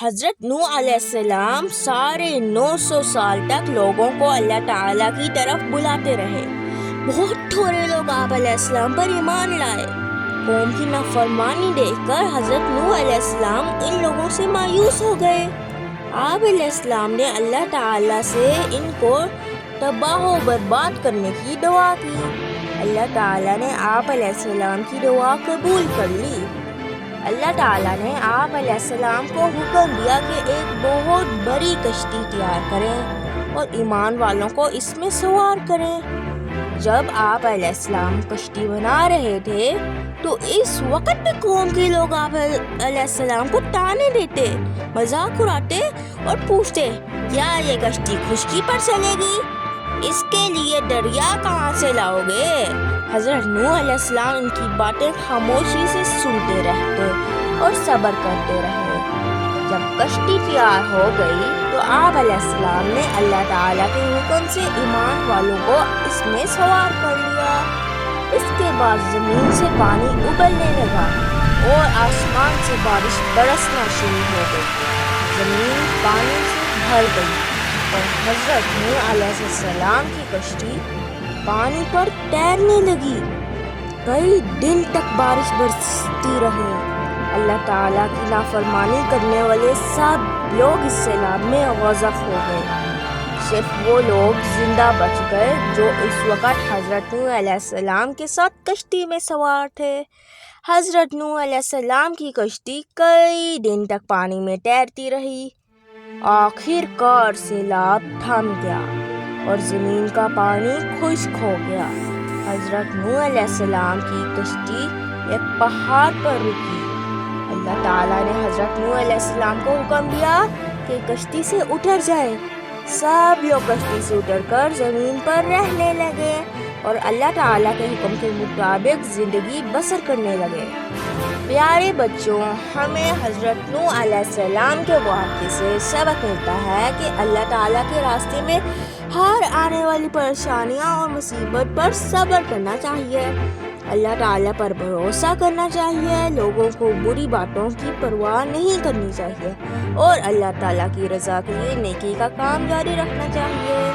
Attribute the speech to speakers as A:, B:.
A: حضرت نوح علیہ السلام سارے 900 سال تک لوگوں کو اللہ تعالیٰ کی طرف بلاتے رہے۔ بہت تھوڑے لوگ آپ علیہ السلام پر ایمان لائے۔ قوم کی نافرمانی دیکھ کر حضرت نوح علیہ السلام ان لوگوں سے مایوس ہو گئے۔ آپ علیہ السلام نے اللہ تعالیٰ سے ان کو تباہ و برباد کرنے کی دعا کی۔ اللہ تعالیٰ نے آپ علیہ السلام کی دعا قبول کر لی۔ اللہ تعالیٰ نے آپ علیہ السلام کو حکم دیا کہ ایک بہت بڑی کشتی تیار کریں اور ایمان والوں کو اس میں سوار کریں۔ جب آپ علیہ السلام کشتی بنا رہے تھے تو اس وقت بھی قوم کے لوگ آپ علیہ السلام کو تانے دیتے، مذاق اڑاتے اور پوچھتے کیا یہ کشتی خشکی پر چلے گی؟ اس کے لیے دریا کہاں سے لاؤ گے؟ حضرت نوح علیہ السلام ان کی باتیں خاموشی سے سنتے رہتے اور صبر کرتے رہے۔ جب کشتی تیار ہو گئی تو آپ علیہ السلام نے اللہ تعالیٰ کے حکم سے ایمان والوں کو اس میں سوار کر لیا۔ اس کے بعد زمین سے پانی ابلنے لگا اور آسمان سے بارش برسنا شروع ہو گئی۔ زمین پانی سے بھر گئی اور حضرت نوح علیہ السلام کی کشتی پانی پر تیرنے لگی۔ کئی دن تک بارش برستی رہی۔ اللہ تعالیٰ کی نافرمانی کرنے والے سب لوگ اس سیلاب میں غرق ہو گئے۔ صرف وہ لوگ زندہ بچ گئے جو اس وقت حضرت نوح علیہ السلام کے ساتھ کشتی میں سوار تھے۔ حضرت نوح علیہ السلام کی کشتی کئی دن تک پانی میں تیرتی رہی۔ آخر کار سیلاب تھم گیا اور زمین کا پانی خشک ہو گیا۔ حضرت نوح علیہ السلام کی کشتی ایک پہاڑ پر رکی۔ اللہ تعالیٰ نے حضرت نوح علیہ السلام کو حکم دیا کہ کشتی سے اتر جائے۔ سب لوگ کشتی سے اتر کر زمین پر رہنے لگے اور اللہ تعالیٰ کے حکم کے مطابق زندگی بسر کرنے لگے۔ پیارے بچوں، ہمیں حضرت نوح علیہ السلام کے واقعے سے سبق ملتا ہے کہ اللہ تعالیٰ کے راستے میں ہر آنے والی پریشانیاں اور مصیبت پر صبر کرنا چاہیے، اللہ تعالیٰ پر بھروسہ کرنا چاہیے، لوگوں کو بری باتوں کی پرواہ نہیں کرنی چاہیے اور اللہ تعالیٰ کی رضا کے لیے نیکی کا کام جاری رکھنا چاہیے۔